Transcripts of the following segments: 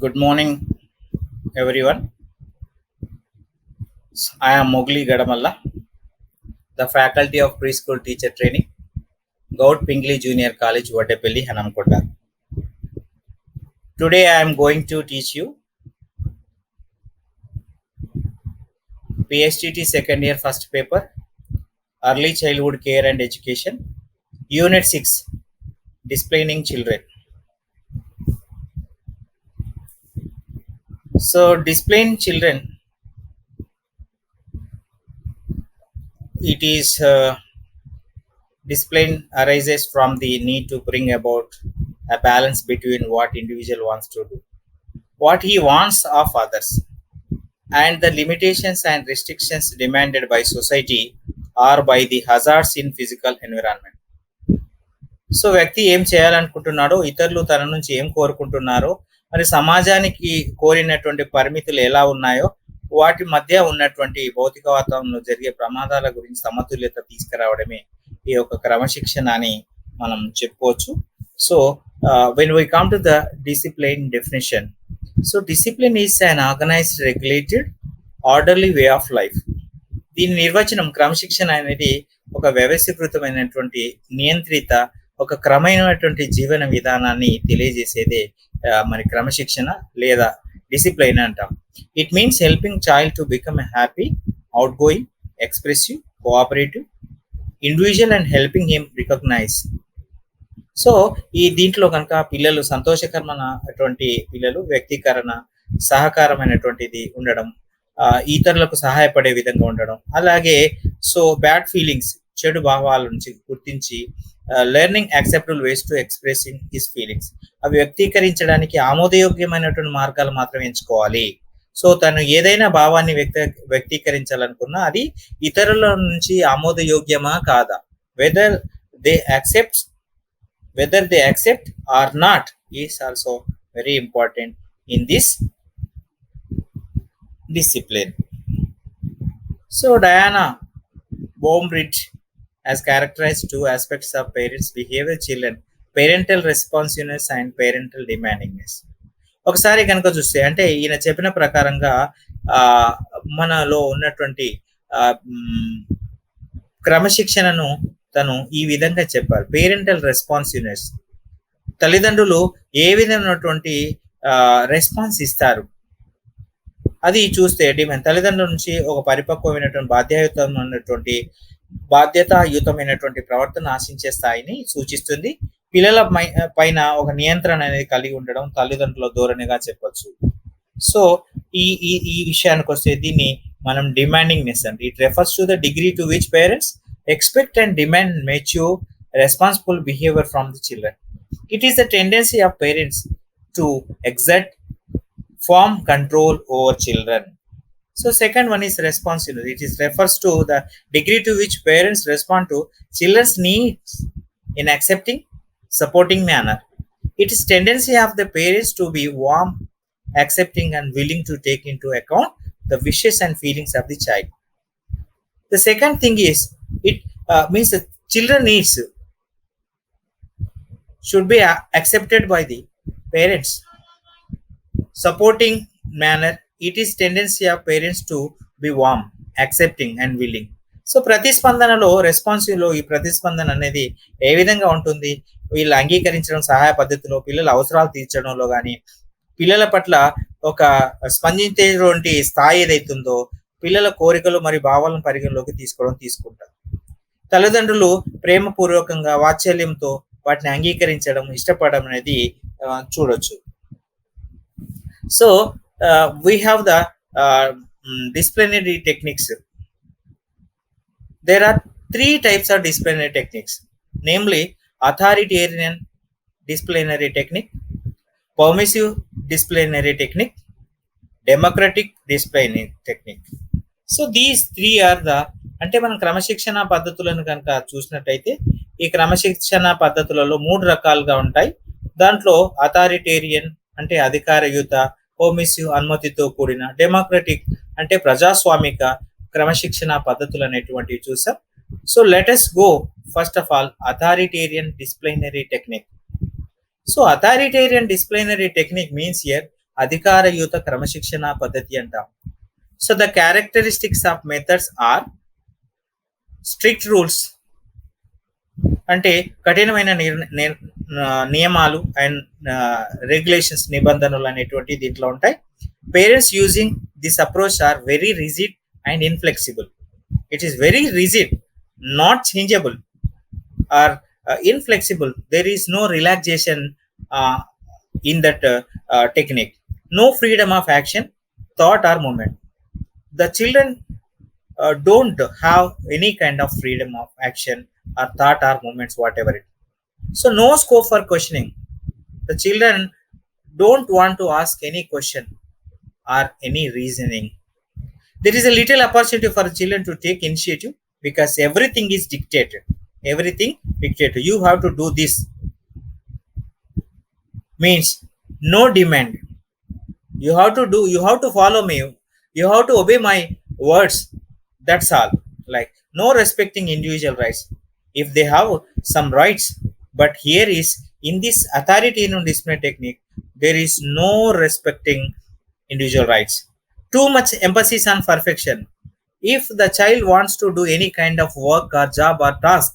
Good morning, everyone. I am Mowgli Gadamalla, the faculty of preschool teacher training, Gaud Pingley Junior College, Vattepalli, Hanamkonda. Today, I am going to teach you PSTT second year first paper, Early Childhood Care and Education, Unit 6, Displaying Children. So, displaying children, it is discipline arises from the need to bring about a balance between what individual wants to do, what he wants of others, and the limitations and restrictions demanded by society or by the hazards in physical environment. So వ్యక్తి ఏం చేయాలనుకుంటున్నాడో, ఇతరులు తన నుంచి ఏం కోరుకుంటున్నారో, మరి సమాజానికి కోరినటువంటి పరిమితులు ఎలా ఉన్నాయో, వాటి మధ్య ఉన్నటువంటి భౌతిక వాతావరణంలో జరిగే ప్రమాదాల గురించి సమతుల్యత తీసుకురావడమే ఈ యొక్క క్రమశిక్షణ అని మనం చెప్పుకోవచ్చు. So when we come to the discipline definition, so discipline is an organised, regulated, orderly way of life. దీని నిర్వచనం, క్రమశిక్షణ అనేది ఒక వ్యవస్థీకృతమైనటువంటి, నియంత్రిత, ఒక క్రమమైనటువంటి జీవన విధానాన్ని తెలియజేసేదే మరి క్రమశిక్షణ లేదా డిసిప్లైన్ అంటాం. It means helping child to become a happy, outgoing, expressive, cooperative individual and helping him recognise. సో ఈ దీంట్లో కనుక పిల్లలు సంతోషకరమైనటువంటి పిల్లలు, వ్యక్తీకరణ, సహకారమైనటువంటిది ఉండడం, ఇతరులకు సహాయపడే విధంగా ఉండడం, అలాగే సో బ్యాడ్ ఫీలింగ్స్, చెడు భావాల నుంచి గుర్తించి learning acceptable ways to expressing his feelings, అవి వ్యక్తీకరించడానికి ఆమోదయోగ్యమైనటువంటి మార్గాలు మాత్రం ఎంచుకోవాలి. సో తను ఏదైనా భావాన్ని వ్యక్తీకరించాలనుకున్నా అది ఇతరుల నుంచి ఆమోదయోగ్యమా కాదా, whether they accept or not is also very important in this discipline. So Diana Baumricht has characterized two aspects of parents' behavior children: parental responsiveness and parental demandingness. ఒకసారి కనుక చూస్తే, అంటే ఈయన చెప్పిన ప్రకారంగా మనలో ఉన్నటువంటి క్రమశిక్షణను తను ఈ విధంగా చెప్పారు. పేరెంటల్ రెస్పాన్సివ్నెస్, తల్లిదండ్రులు ఏ విధమైనటువంటి రెస్పాన్స్ ఇస్తారు అది చూస్తే, తల్లిదండ్రుల నుంచి ఒక పరిపక్వమైనటువంటి బాధ్యతాయుతమైనటువంటి ప్రవర్తన ఆశించే స్థాయిని సూచిస్తుంది. పిల్లల పైన ఒక నియంత్రణ అనేది కలిగి ఉండడం తల్లిదండ్రుల ధోరణిగా చెప్పొచ్చు. సో ఈ విషయానికి వస్తే దీన్ని మనం డిమాండింగ్నెస్ అంటే, it refers to the degree to which parents expect and demand mature, responsible behavior from the children. It is the tendency of parents to exert firm control over children. So second one is responsiveness. It refers to the degree to which parents respond to children's needs in accepting, supporting manner. It is tendency of the parents to be warm, accepting and willing to take into account the wishes and feelings of the child. The second thing is, it means that children needs should be accepted by the parents. Supporting manner, it is tendency of parents to be warm, accepting and willing. So ప్రతిస్పందనలో, రెస్పాన్సివ్లో ఈ ప్రతిస్పందన అనేది ఏ విధంగా ఉంటుంది? వీళ్ళు అంగీకరించడం, సహాయ పద్ధతిలో, పిల్లల అవసరాలు తీర్చడంలో కానీ, పిల్లల పట్ల ఒక స్పందించేటువంటి స్థాయి ఏదైతుందో, పిల్లల కోరికలు మరియు భావాలను పరిగణలోకి తీసుకుంటారు. తల్లిదండ్రులు ప్రేమపూర్వకంగా, వాత్సల్యంతో వాటిని అంగీకరించడం, ఇష్టపడడం అనేది చూడొచ్చు. So we have the disciplinary techniques. There are 3 types of disciplinary techniques, namely authoritarian disciplinary technique, permissive disciplinary technique, democratic disciplinary technique. So these 3 are the, అంటే మనం క్రమశిక్షణ పద్ధతులను కనుక చూసినట్టయితే, ఈ క్రమశిక్షణ పద్ధతులలో 3 రకాలుగా ఉంటాయి. దాంట్లో అథారిటేరియన్ అంటే అధికారయుత, పర్మిసివ్ అనుమతితో కూడిన, డెమోక్రటిక్ అంటే ప్రజాస్వామిక క్రమశిక్షణ పద్ధతులు అనేటువంటివి చూసాం. So let us go first of all authoritarian disciplinary technique. So authoritarian disciplinary technique means here అధికారయుత క్రమశిక్షణ పద్ధతి అంటాం. So the characteristics of methods are strict rules, అంటే కఠినమైన నియమాలు అండ్ రెగ్యులేషన్స్, నిబంధనలు అనేటువంటి దీంట్లో ఉంటాయి. Parents using this approach are very rigid and inflexible. It is very rigid, not changeable or inflexible. There is no relaxation in that technique. No freedom of action, thought or movement. The children don't have any kind of freedom of action or thought or movements, whatever it. So no scope for questioning. The children don't want to ask any question or any reasoning. There is a little opportunity for children to take initiative because everything is dictated. Everything dictated. You have to do this. Means no demand. You have to do. You have to follow me. You have to obey my words. That's all. Like no respecting individual rights. If they have some rights, but here is in this authoritarian display technique, there is no respecting individual rights. Too much emphasis on perfection. If the child wants to do any kind of work or job or task,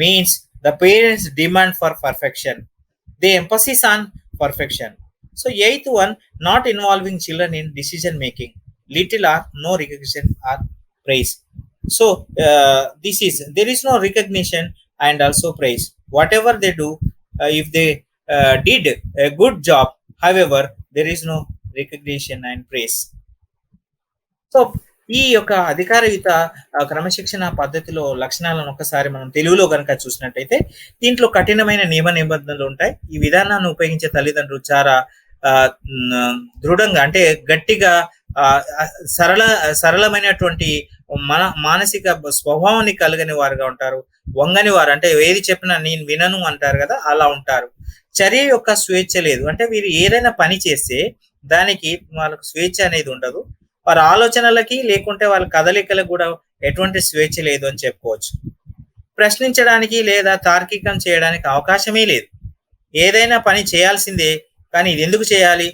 means the parents demand for perfection. They emphasis on perfection. So eighth one, not involving children in decision making. Little or no recognition or praise. So this is, there is no recognition and also praise. Whatever they do, if they did a good job, however, there is no recognition and praise. So ఈ యొక్క అధికారయుత క్రమశిక్షణ పద్ధతిలో లక్షణాలను ఒకసారి మనం తెలుగులో కనుక చూసినట్టయితే, దీంట్లో కఠినమైన నియమ నిబంధనలు ఉంటాయి. ఈ విధానాన్ని ఉపయోగించే తల్లిదండ్రులు చాలా దృఢంగా, అంటే గట్టిగా, సరళమైనటువంటి మానసిక స్వభావాన్ని కలిగిన వారుగా ఉంటారు. వంగని వారు, అంటే ఏది చెప్పినా నేను వినను అంటారు కదా, అలా ఉంటారు. చర్య యొక్క స్వేచ్ఛ లేదు, అంటే వీరు ఏదైనా పని చేస్తే దానికి వాళ్ళకు స్వేచ్ఛ అనేది ఉండదు. వారి ఆలోచనలకి లేకుంటే వాళ్ళ కదలికలకు కూడా ఎటువంటి స్వేచ్ఛ లేదు అని చెప్పుకోవచ్చు. ప్రశ్నించడానికి లేదా తార్కికం చేయడానికి అవకాశమే లేదు. ఏదైనా పని చేయాల్సిందే, కానీ ఇది ఎందుకు చేయాలి,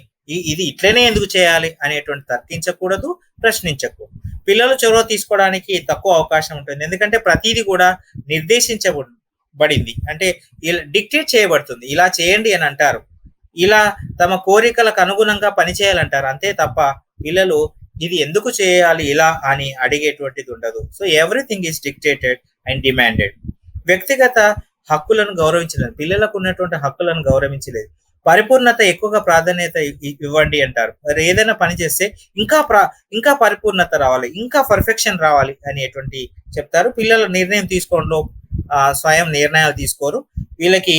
ఇది ఇట్లనే ఎందుకు చేయాలి అనేటువంటి తర్కించకూడదు, ప్రశ్నించకూడదు. పిల్లలు చొరవ తీసుకోవడానికి తక్కువ అవకాశం ఉంటుంది, ఎందుకంటే ప్రతిదీ కూడా నిర్దేశించబడింది, అంటే ఇలా డిక్టేట్ చేయబడుతుంది. ఇలా చేయండి అని అంటారు, ఇలా తమ కోరికలకు అనుగుణంగా పని చేయాలంటారు, అంతే తప్ప పిల్లలు ఇది ఎందుకు చేయాలి ఇలా అని అడిగేటువంటిది ఉండదు. So everything is dictated and demanded. వ్యక్తిగత హక్కులను గౌరవించలేదు, పిల్లలకు ఉన్నటువంటి హక్కులను గౌరవించలేదు. పరిపూర్ణత ఎక్కువగా ప్రాధాన్యత ఇవ్వండి అంటారు. మరి ఏదైనా పని చేస్తే ఇంకా పరిపూర్ణత రావాలి, ఇంకా పర్ఫెక్షన్ రావాలి అనేటువంటి చెప్తారు. పిల్లలు నిర్ణయం తీసుకోవడంలో స్వయం నిర్ణయాలు తీసుకోరు. వీళ్ళకి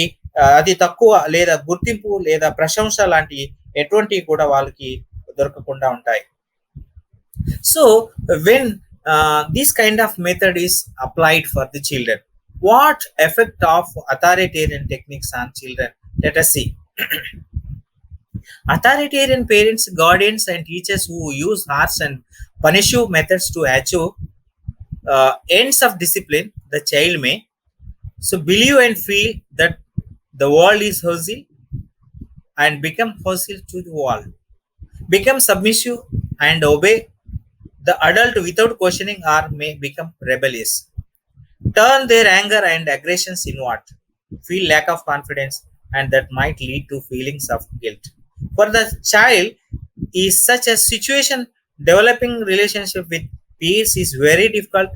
అది తక్కువ లేదా గుర్తింపు లేదా ప్రశంస లాంటి ఎటువంటివి కూడా వాళ్ళకి దొరకకుండా ఉంటాయి. So when this kind of method is applied for the children, what effect of authoritarian techniques on children? Let us see. Authoritarian parents, guardians and teachers who use harsh and punitive methods to achieve ends of discipline, the child may so believe and feel that the world is hostile and become hostile to the world, become submissive and obey the adult without questioning, or may become rebellious, turn their anger and aggressions inward, feel lack of confidence, and that might lead to feelings of guilt. For the child, is such a situation, developing relationship with peers is very difficult.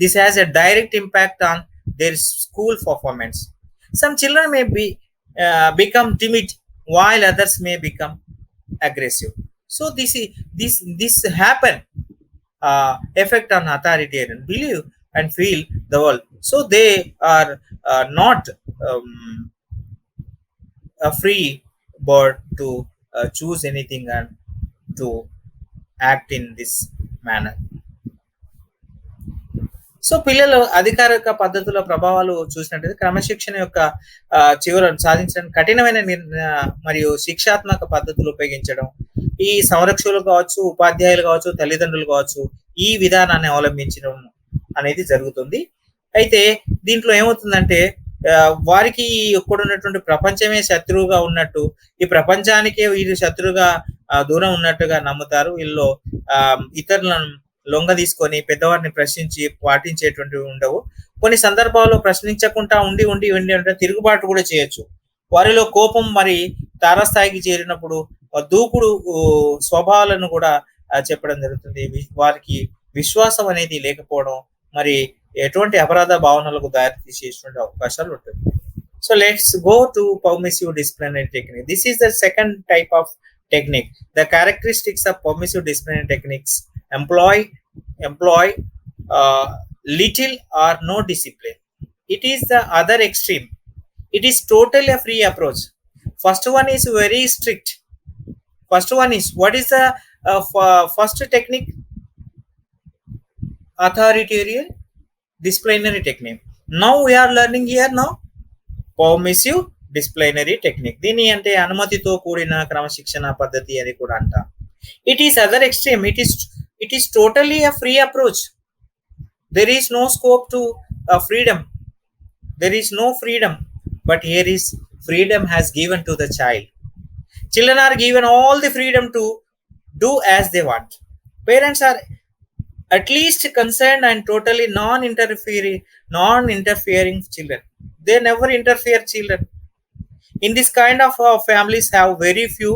This has a direct impact on their school performance. Some children may become timid, while others may become aggressive. So this happen. Effect on authoritarian believe and feel the world. So they are not free bird to choose anything and to act in this manner. So పిల్లలు అధికారిక పద్ధతుల ప్రభావాలు చూసినట్లయితే, క్రమశిక్షణ యొక్క చివరను సాధించడానికి కఠినమైన మరియు శిక్షాత్మక పద్ధతులు ఉపయోగించడం, ఈ సంరక్షకులు కావచ్చు, ఉపాధ్యాయులు కావచ్చు, తల్లిదండ్రులు కావచ్చు, ఈ విధానాన్ని అవలంబించడం అనేది జరుగుతుంది. అయితే దీంట్లో ఏమవుతుందంటే, వారికి ఇక్కడ ఉన్నటువంటి ప్రపంచమే శత్రువుగా ఉన్నట్టు, ఈ ప్రపంచానికే వీరు శత్రువుగా దూరం ఉన్నట్టుగా నమ్ముతారు. వీళ్ళు ఇతరులను లొంగ తీసుకొని పెద్దవారిని ప్రశ్నించి పాటించేటువంటివి ఉండవు. కొన్ని సందర్భాల్లో ప్రశ్నించకుండా ఉండి ఉండి ఉండి ఉంటే తిరుగుబాటు కూడా చేయొచ్చు. వారిలో కోపం మరి తారాస్థాయికి చేరినప్పుడు దూకుడు స్వభావాలను కూడా చెప్పడం జరుగుతుంది. వారికి విశ్వాసం అనేది లేకపోవడం మరి ఎటువంటి అపరాధ భావనలకు దారి తీసేటువంటి అవకాశాలు ఉంటుంది. So let's go to permissive disciplinary technique. This is the second type of technique. The characteristics of permissive disciplinary techniques employ little or no discipline. It is the other extreme. It is totally a free approach. First one is very strict. First one is, what is the first technique? Authoritarian disciplinary technique. Now we are learning here now permissive disciplinary technique. దీని అంటే అనుమతితో కూడిన క్రమశిక్షణ పద్ధతి అని కూడా అంటాం. It is other extreme. It is totally a free approach. There is no scope to freedom. There is no freedom, but here is freedom has given to the child. Children are given all the freedom to do as they want. Parents are at least concerned and totally non-interfering children. They never interfere children. In this kind of families have very few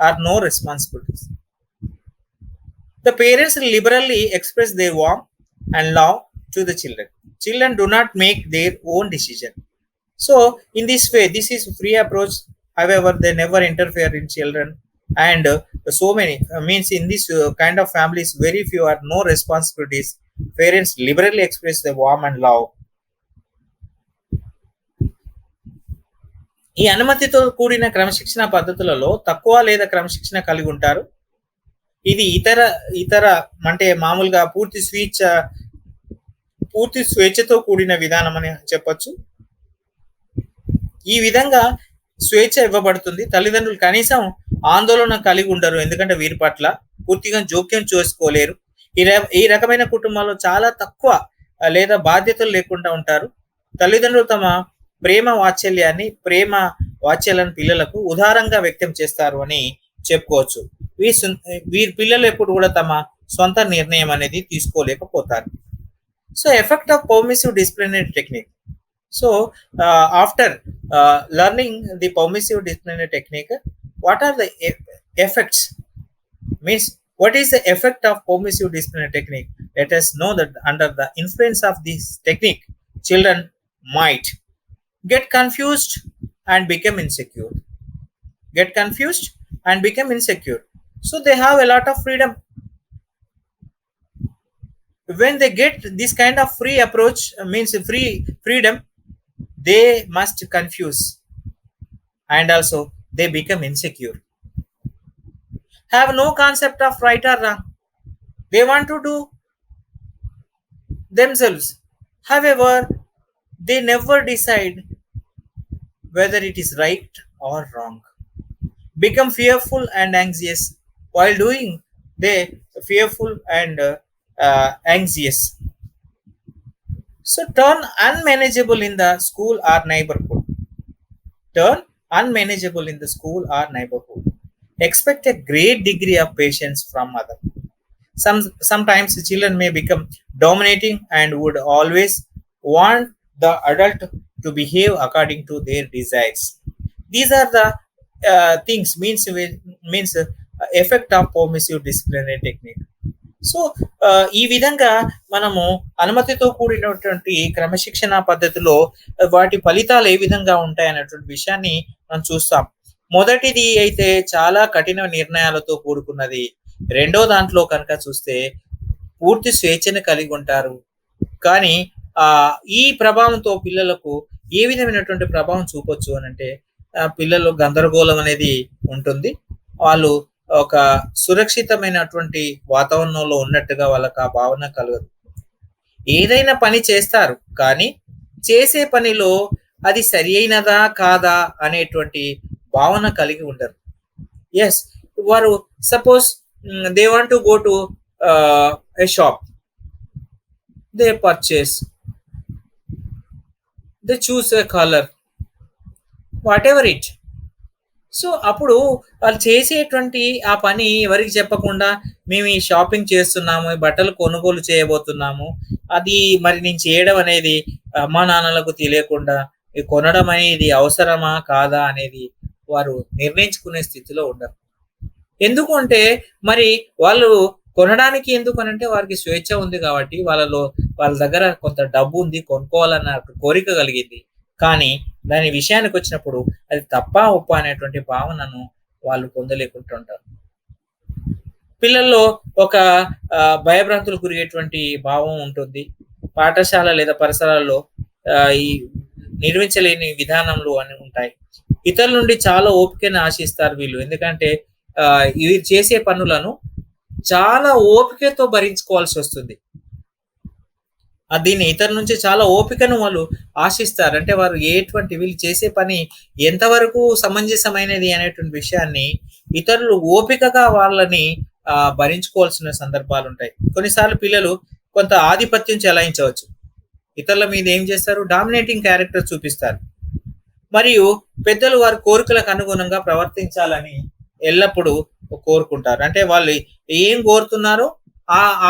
or no responsibilities. The parents liberally express their warmth and love to the children. Children do not make their own decision. So in this way, this is free approach. However, they never interfere in children, and so many means in this kind of families, very few or no responsibilities. Parents liberally express their warmth and love. ఈ అనుమతితో కూడిన క్రమశిక్షణ పద్ధతులలో తక్కువ లేదా క్రమశిక్షణ కలిగి ఉంటారు. ఇది ఇతర అంటే మామూలుగా పూర్తి స్వేచ్ఛతో కూడిన విధానం అని చెప్పొచ్చు. ఈ విధంగా స్వేచ్ఛ ఇవ్వబడుతుంది. తల్లిదండ్రులు కనీసం ఆందోళన కలిగి ఉండరు, ఎందుకంటే వీరి పట్ల పూర్తిగా జోక్యం చేసుకోలేరు. ఈ రకమైన కుటుంబాల్లో చాలా తక్కువ లేదా బాధ్యతలు లేకుండా ఉంటారు. తల్లిదండ్రులు తమ ప్రేమ వాత్సల్యాన్ని పిల్లలకు ఉదారంగా వ్యక్తం చేస్తారు అని చెప్పుకోవచ్చు. వీరి పిల్లలు ఎప్పుడు కూడా తమ సొంత నిర్ణయం అనేది తీసుకోలేకపోతారు. So effect of permissive disciplinary technique. So after learning the permissive disciplinary technique, what are the effects? Means, what is the effect of permissive disciplinary technique? Let us know that under the influence of this technique, children might get confused and become insecure. So they have a lot of freedom. When they get this kind of free approach, means freedom, they must confuse, and also they become insecure, have no concept of right or wrong. They want to do themselves. However, they never decide whether it is right or wrong. Become fearful and anxious while doing. They fearful and anxious. So turn unmanageable in the school or neighborhood. Expect a great degree of patience from others. Sometimes children may become dominating and would always want the adult to behave according to their desires. These are the things means effect of permissive disciplinary technique. So ఈ విధంగా మనము అనుమతితో కూడినటువంటి క్రమశిక్షణ పద్ధతిలో వాటి ఫలితాలు ఏ విధంగా ఉంటాయనేటువంటి విషయాన్ని మనం చూస్తాం. మొదటిది అయితే చాలా కఠిన నిర్ణయాలతో కూడుకున్నది. రెండో దాంట్లో కనుక చూస్తే పూర్తి స్వేచ్ఛను కలిగి ఉంటారు. కానీ ఈ ప్రభావంతో పిల్లలకు ఏ విధమైనటువంటి ప్రభావం చూపొచ్చు అని అంటే, పిల్లలు గందరగోళం అనేది ఉంటుంది. వాళ్ళు ఒక సురక్షితమైనటువంటి వాతావరణంలో ఉన్నట్టుగా వాళ్ళకి ఆ భావన కలగదు. ఏదైనా పని చేస్తారు, కానీ చేసే పనిలో అది సరి అయినదా కాదా అనేటువంటి భావన కలిగి ఉండరు. ఎస్, వారు suppose they want to go to a shop, they purchase, they choose a colour, what ever it. So అప్పుడు వాళ్ళు చేసేటువంటి ఆ పని ఎవరికి చెప్పకుండా మేము ఈ షాపింగ్ చేస్తున్నాము, ఈ బట్టలు కొనుగోలు చేయబోతున్నాము, అది మరి నేను చేయడం అనేది అమ్మా నాన్నలకు తెలియకుండా ఈ కొనడం అనేది అవసరమా కాదా అనేది వారు నిర్ణయించుకునే స్థితిలో ఉండరు. ఎందుకు అంటే మరి వాళ్ళు కొనడానికి ఎందుకు అనంటే వారికి స్వేచ్ఛ ఉంది కాబట్టి వాళ్ళ దగ్గర కొంత డబ్బు ఉంది, కొనుక్కోవాలన్న కోరిక కలిగింది. కానీ దాని విషయానికి వచ్చినప్పుడు అది తప్పా ఒప్పా అనేటువంటి భావనను వాళ్ళు పొందలేకుంటుంటారు. పిల్లల్లో ఒక భయభ్రాంతులు గురిగేటువంటి భావం ఉంటుంది. పాఠశాల లేదా పరిసరాల్లో ఈ నిర్మించలేని విధానంలో అని ఉంటాయి. ఇతరుల నుండి చాలా ఓపికను ఆశిస్తారు వీళ్ళు. ఎందుకంటే ఇవి చేసే పనులను చాలా ఓపికతో భరించుకోవాల్సి వస్తుంది. దీన్ని ఇతరుల నుంచి చాలా ఓపికను వాళ్ళు ఆశిస్తారు. అంటే వారు వీళ్ళు చేసే పని ఎంతవరకు సమంజసమైనది అనేటువంటి విషయాన్ని ఇతరులు ఓపికగా వాళ్ళని భరించుకోవాల్సిన సందర్భాలు ఉంటాయి. కొన్నిసార్లు పిల్లలు కొంత ఆధిపత్యం చెలాయించవచ్చు. ఇతరుల మీద ఏం చేస్తారు, డామినేటింగ్ క్యారెక్టర్ చూపిస్తారు. మరియు పెద్దలు వారి కోరికలకు అనుగుణంగా ప్రవర్తించాలని ఎల్లప్పుడూ కోరుకుంటారు. అంటే వాళ్ళు ఏం కోరుతున్నారో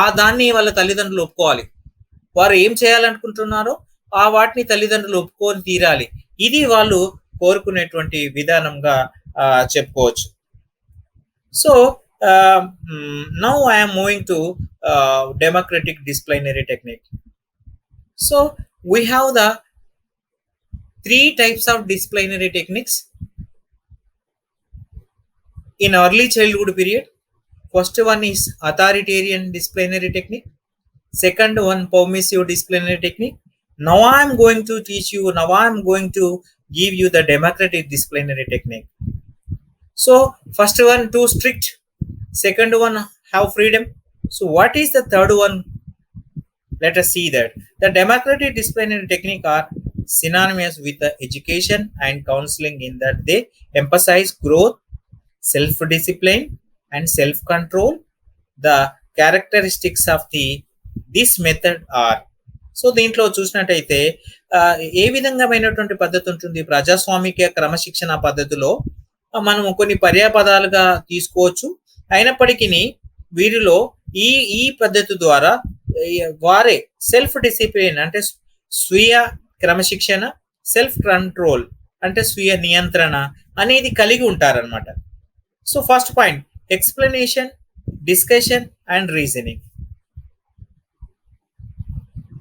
ఆ దాన్ని వాళ్ళ తల్లిదండ్రులు ఒప్పుకోవాలి. వారు ఏం చేయాలనుకుంటున్నారో వాటిని తల్లిదండ్రులు ఒప్పుకొని తీరాలి. ఇది వాళ్ళు కోరుకునేటువంటి విధానంగా చెప్పుకోవచ్చు. So now I'm moving to democratic disciplinary technique. So we have the 3 types of disciplinary techniques in early childhood period. First one is authoritarian disciplinary technique. Second one, permissive disciplinary technique. Now I am going to teach you, now I am going to give you the democratic disciplinary technique. So first one, too strict. Second one, have freedom. So what is the third one? Let us see that. The democratic disciplinary technique are synonymous with the education and counseling in that they emphasize growth, self-discipline and self-control. The characteristics of this method are. So దీంట్లో చూసినట్టయితే ఏ విధంగామైనటువంటి పద్ధతి ఉంటుంది, ప్రజాస్వామిక క్రమశిక్షణ పద్ధతిలో మనము కొన్ని పర్యాపదాలుగా తీసుకోవచ్చు. అయినప్పటికీ వీరిలో ఈ పద్ధతి ద్వారా వారే సెల్ఫ్ డిసిప్లిన్ అంటే స్వీయ క్రమశిక్షణ, సెల్ఫ్ కంట్రోల్ అంటే స్వీయ నియంత్రణ అనేది కలిగి ఉంటారనమాట. So first point, explanation, discussion and reasoning.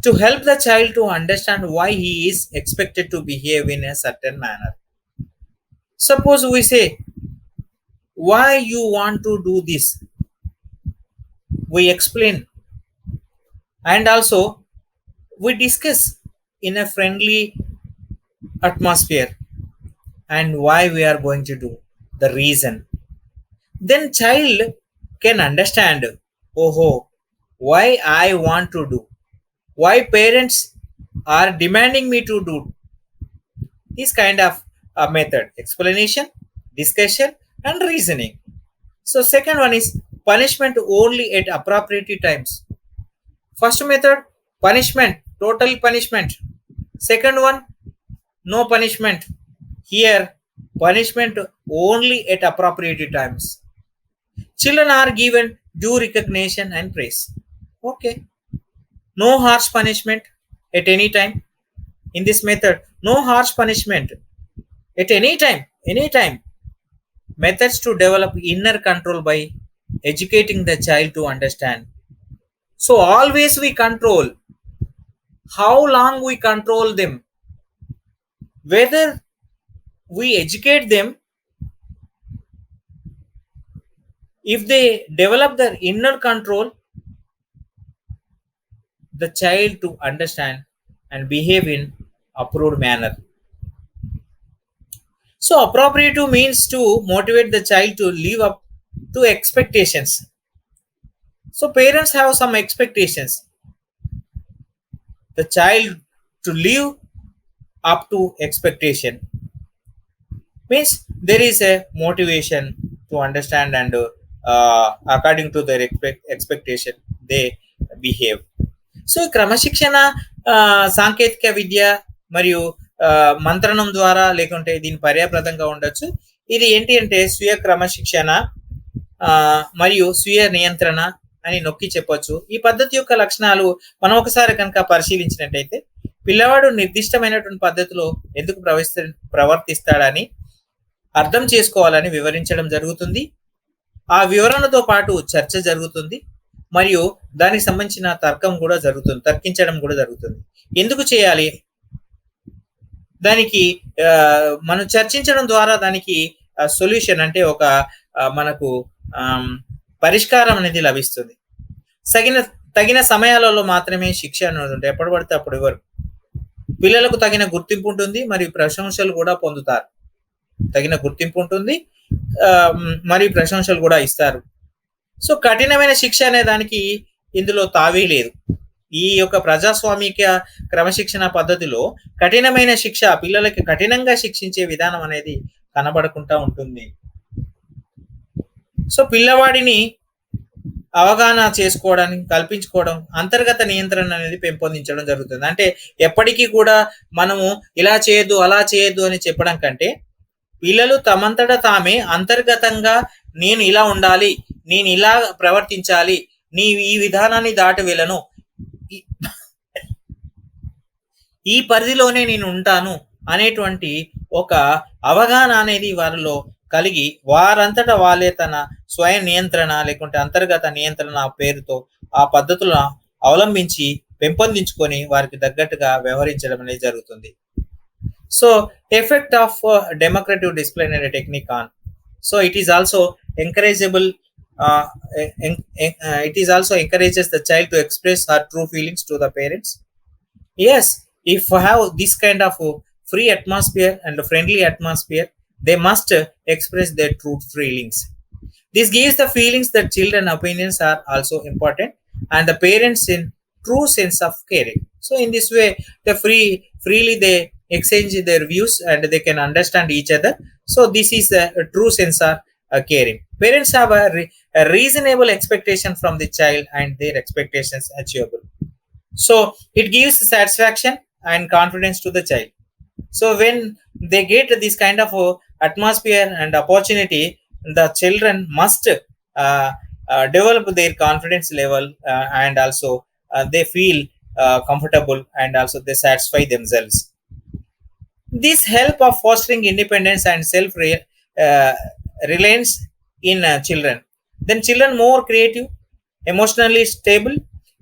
To help the child to understand why he is expected to behave in a certain manner. Suppose we say, why you want to do this? We explain and also we discuss in a friendly atmosphere and why we are going to do, the reason. Then child can understand, oh, why I want to do, why parents are demanding me to do this kind of method, explanation, discussion and reasoning. So second one is punishment only at appropriate times. First method, punishment, total punishment. Second one, no punishment. Here punishment only at appropriate times. Children are given due recognition and praise. Okay, no harsh punishment at any time. In this method, no harsh punishment at any time. Methods to develop inner control by educating the child to understand. So always we control. How long we control them? Whether we educate them, if they develop their inner control, the child to understand and behave in approved manner. So appropriate means to motivate the child to live up to expectations. So parents have some expectations. The child to live up to expectation means there is a motivation to understand and according to their expectation they behave. So క్రమశిక్షణ సాంకేతిక విద్య మరియు మంత్రణం ద్వారా లేకుంటే దీని పర్యాప్రదంగా ఉండొచ్చు. ఇది ఏంటి అంటే స్వీయ క్రమశిక్షణ మరియు స్వీయ నియంత్రణ అని నొక్కి చెప్పొచ్చు. ఈ పద్ధతి యొక్క లక్షణాలు మనం ఒకసారి కనుక పరిశీలించినట్టయితే, పిల్లవాడు నిర్దిష్టమైనటువంటి పద్ధతిలో ఎందుకు ప్రవర్తిస్తాడని అర్థం చేసుకోవాలని వివరించడం జరుగుతుంది. ఆ వివరణతో పాటు చర్చ జరుగుతుంది మరియు దానికి సంబంధించిన తర్కించడం కూడా జరుగుతుంది. ఎందుకు చేయాలి దానికి మనం చర్చించడం ద్వారా దానికి సొల్యూషన్ అంటే ఒక మనకు పరిష్కారం అనేది లభిస్తుంది. తగిన సమయాలలో మాత్రమే శిక్ష అనేది ఎప్పుడు పడితే అప్పుడు ఇవ్వరు. పిల్లలకు తగిన గుర్తింపు ఉంటుంది మరియు ప్రశంసలు కూడా పొందుతారు. తగిన గుర్తింపు ఉంటుంది మరియు ప్రశంసలు కూడా ఇస్తారు. సో కఠినమైన శిక్ష అనే దానికి ఇందులో తావే లేదు. ఈ యొక్క ప్రజాస్వామిక క్రమశిక్షణ పద్ధతిలో కఠినమైన శిక్ష, పిల్లలకి కఠినంగా శిక్షించే విధానం అనేది కనబడకుండా ఉంటుంది. సో పిల్లవాడిని అవగాహన చేసుకోవడానికి కల్పించుకోవడం, అంతర్గత నియంత్రణ అనేది పెంపొందించడం జరుగుతుంది. అంటే ఎప్పటికీ కూడా మనము ఇలా చేయొద్దు అలా చేయొద్దు అని చెప్పడం కంటే, పిల్లలు తమంతట తామే అంతర్గతంగా నేను ఇలా ఉండాలి, నేను ఇలా ప్రవర్తించాలి, నీ ఈ విధానాన్ని దాటి వెళ్ళను, ఈ పరిధిలోనే నేను ఉంటాను అనేటువంటి ఒక అవగాహన అనేది వారిలో కలిగి వారంతటా వాళ్ళే తన స్వయం నియంత్రణ లేకుంటే అంతర్గత నియంత్రణ పేరుతో ఆ పద్ధతులను అవలంబించి పెంపొందించుకొని వారికి తగ్గట్టుగా వ్యవహరించడం అనేది జరుగుతుంది. So effect of democratic disciplinary technique on, so it is also encourageable it is also encourages the child to express her true feelings to the parents. Yes, if have this kind of free atmosphere and friendly atmosphere, they must express their true feelings. This gives the feelings that children opinions are also important and the parents in true sense of caring. So in this way the freely they exchange their views and they can understand each other. So this is a true sense of caring. Parents have a reasonable expectation from the child and their expectations achievable. So it gives satisfaction and confidence to the child. So when they get this kind of atmosphere and opportunity, the children must develop their confidence level and also they feel comfortable and also they satisfy themselves. This help of fostering independence and self reliance in children. Then children more creative, emotionally stable,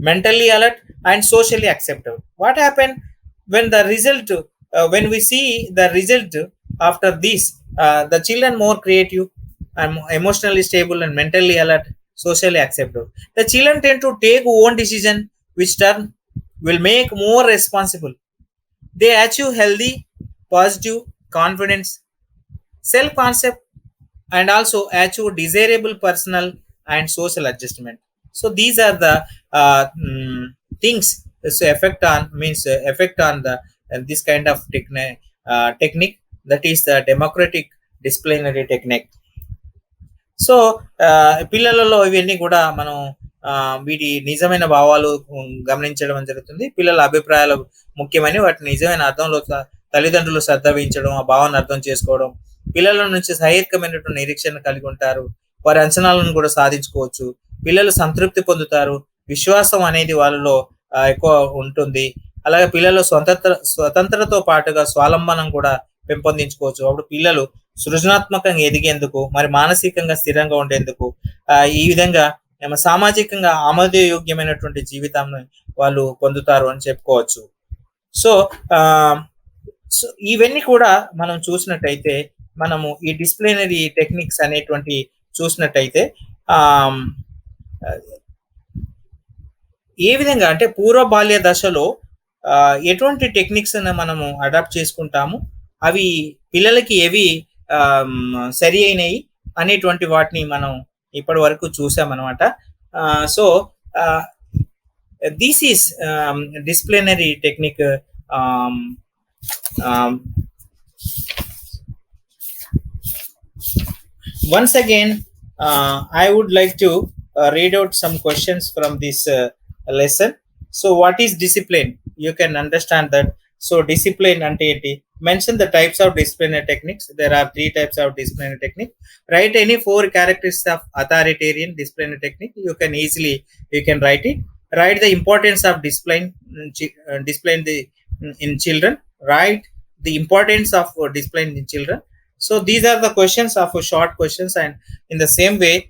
mentally alert and socially acceptable. What happened when the result when we see the result after this, the children more creative and emotionally stable and mentally alert, socially acceptable. The children tend to take own decision which turn will make more responsible. They achieve healthy, positive confidence, self concept and also achieve desirable personal and social adjustment. So these are the things. So effect on the this kind of technique, that is the democratic disciplinary technique. So పిల్లలలో ఇవన్నీ కూడా మనం వీటి నిజమైన భావాలు గమనించడం జరుగుతుంది. పిల్లల అభిప్రాయాలు ముఖ్యమని వాటి నిజమైన అర్థంలో తల్లిదండ్రులు శ్రద్ధ వహించడం, ఆ భావాన్ని అర్థం చేసుకోవడం, పిల్లల నుంచి సహేతుకమైనటువంటి నిరీక్షణ కలిగి ఉంటారు, వారి అంచనాలను కూడా సాధించుకోవచ్చు, పిల్లలు సంతృప్తి పొందుతారు, విశ్వాసం అనేది వాళ్ళలో ఎక్కువ ఉంటుంది. అలాగే పిల్లలు స్వతంత్రతో పాటుగా స్వాలంబనం కూడా పెంపొందించుకోవచ్చు. అప్పుడు పిల్లలు సృజనాత్మకంగా ఎదిగేందుకు మరి మానసికంగా స్థిరంగా ఉండేందుకు ఈ విధంగా సామాజికంగా ఆమోదయోగ్యమైనటువంటి జీవితాన్ని వాళ్ళు పొందుతారు అని చెప్పుకోవచ్చు. సో ఇవన్నీ కూడా మనం చూసినట్టయితే, మనము ఈ డిసిప్లినరీ టెక్నిక్స్ అనేటువంటి చూసినట్టయితే ఏ విధంగా అంటే పూర్వ బాల్య దశలో ఎటువంటి టెక్నిక్స్ మనము అడాప్ట్ చేసుకుంటాము, అవి పిల్లలకి ఏవి సరి అయినవి అనేటువంటి వాటిని మనం ఇప్పటి వరకు చూసామన్నమాట. So this is disciplinary technique. Once again, I would like to read out some questions from this lesson. So what is discipline? You can understand that. So discipline ante enti, Mention the types of disciplinary techniques. There are three types of disciplinary technique. Write any four characteristics of authoritarian disciplinary technique. You can write it. Write the importance of discipline, discipline in children. Write the importance of discipline in children. So these are the questions of short questions, and in the same way